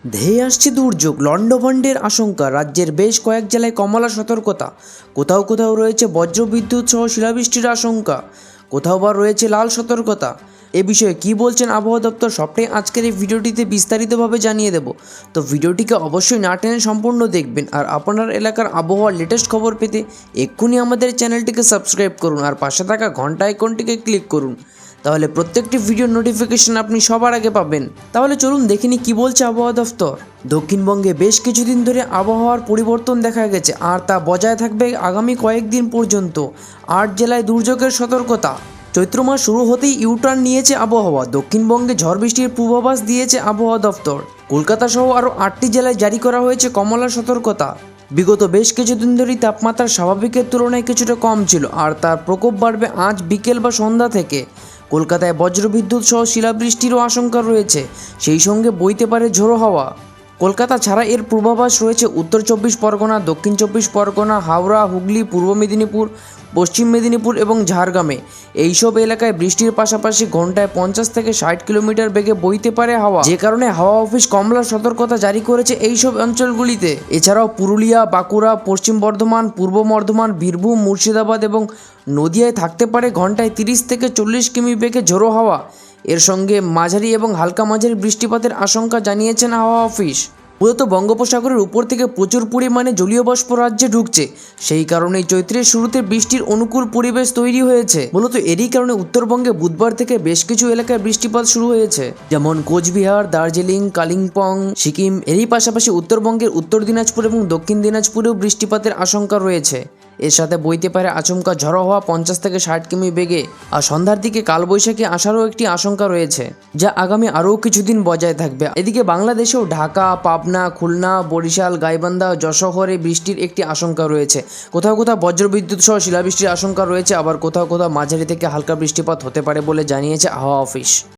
ধেয়ে আসছে দুর্যোগ, লন্ডভন্ডের আশঙ্কা, রাজ্যের বেশ কয়েক জেলায় কমলা সতর্কতা। কোথাও কোথাও রয়েছে বজ্রবিদ্যুৎ সহ শিলাবৃষ্টির আশঙ্কা, কোথাও বা রয়েছে লাল সতর্কতা। এ বিষয়ে কী বলছেন আবহাওয়া দপ্তর, সবটাই আজকের এই ভিডিওটিতে বিস্তারিতভাবে জানিয়ে দেব। তো ভিডিওটিকে অবশ্যই না টেনে সম্পূর্ণ দেখবেন। আর আপনার এলাকার আবহাওয়ার লেটেস্ট খবর পেতে এক্ষুনি আমাদের চ্যানেলটিকে সাবস্ক্রাইব করুন আর পাশে থাকা ঘন্টা আইকনটিকে ক্লিক করুন, তাহলে প্রত্যেকটি ভিডিওর নোটিফিকেশন আপনি সবার আগে পাবেন। তাহলে চলুন দেখিনি কি বলছে আবহাওয়া দফতর। দক্ষিণবঙ্গে বেশ কিছুদিন ধরে আবহাওয়ার পরিবর্তন দেখা গেছে, আর তা বজায় থাকবে আগামী কয়েকদিন পর্যন্ত। 8 জেলায় দুর্যোগের সতর্কতা। চৈত্র মাস শুরু হতেই ইউটার্ন নিয়েছে আবহাওয়া। দক্ষিণবঙ্গে ঝড় বৃষ্টির পূর্বাভাস দিয়েছে আবহাওয়া দফতর। কলকাতা সহ আরও 8টি জেলায় জারি করা হয়েছে কমলা সতর্কতা। বিগত বেশ কিছুদিন ধরেই তাপমাত্রা স্বাভাবিকের তুলনায় কিছুটা কম ছিল, আর তার প্রকোপ বাড়বে আজ বিকেল বা সন্ধ্যা থেকে। কলকাতায় বজ্রবিদ্যুৎ সহ শিলাবৃষ্টিরও আশঙ্কা রয়েছে, সেই সঙ্গে বইতে পারে ঝোড়ো হাওয়া। কলকাতা ছাড়া এর পূর্বাভাস রয়েছে উত্তর 24 পরগনা, দক্ষিণ 24 পরগনা, হাওড়া, হুগলি, পূর্ব মেদিনীপুর, পশ্চিম মেদিনীপুর এবং ঝাড়গ্রামে। এইসব এলাকায় বৃষ্টির পাশাপাশি ঘন্টায় 50 থেকে 60 কিলোমিটার বেগে বইতে পারে হাওয়া, যে কারণে হাওয়া অফিস কমলা সতর্কতা জারি করেছে এইসব অঞ্চলগুলিতে। এছাড়াও পুরুলিয়া, বাঁকুড়া, পশ্চিম বর্ধমান, পূর্ব বর্ধমান, বীরভূম, মুর্শিদাবাদ এবং নদিয়ায় থাকতে পারে ঘন্টায় 30 থেকে 40 কিমি বেগে ঝোড়ো হাওয়া। এর সঙ্গে মাঝারি এবং হালকা মাঝারি বৃষ্টিপাতের আশঙ্কা জানিয়েছেন হাওয়া অফিস। মূলত বঙ্গোপসাগরের উপর থেকে প্রচুর পরিমাণে জলীয় বাষ্প রাজ্যে ঢুকছে, সেই কারণেই চৈত্রের শুরুতে বৃষ্টির অনুকূল পরিবেশ তৈরি হয়েছে। মূলত এরই কারণে উত্তরবঙ্গে বুধবার থেকে বেশ কিছু এলাকায় বৃষ্টিপাত শুরু হয়েছে, যেমন কোচবিহার, দার্জিলিং, কালিম্পং, সিকিম। এরই পাশাপাশি উত্তরবঙ্গের উত্তর দিনাজপুর এবং দক্ষিণ দিনাজপুরেও বৃষ্টিপাতের আশঙ্কা রয়েছে। এর সাথে বইতে পারে আচমকা ঝড়ো হওয়া 50 থেকে 60 কিমি বেগে। আর সন্ধ্যার দিকে কালবৈশাখী আসারও একটি আশঙ্কা রয়েছে, যা আগামী আরও কিছুদিন বজায় থাকবে। এদিকে বাংলাদেশেও ঢাকা, পাবনা, খুলনা, বরিশাল, গাইবান্ধা, যশোরে বৃষ্টির একটি আশঙ্কা রয়েছে। কোথাও কোথাও বজ্রবিদ্যুৎ সহ শিলাবৃষ্টির আশঙ্কা রয়েছে, আবার কোথাও কোথাও মাঝারি থেকে হালকা বৃষ্টিপাত হতে পারে বলে জানিয়েছে আবহাওয়া অফিস।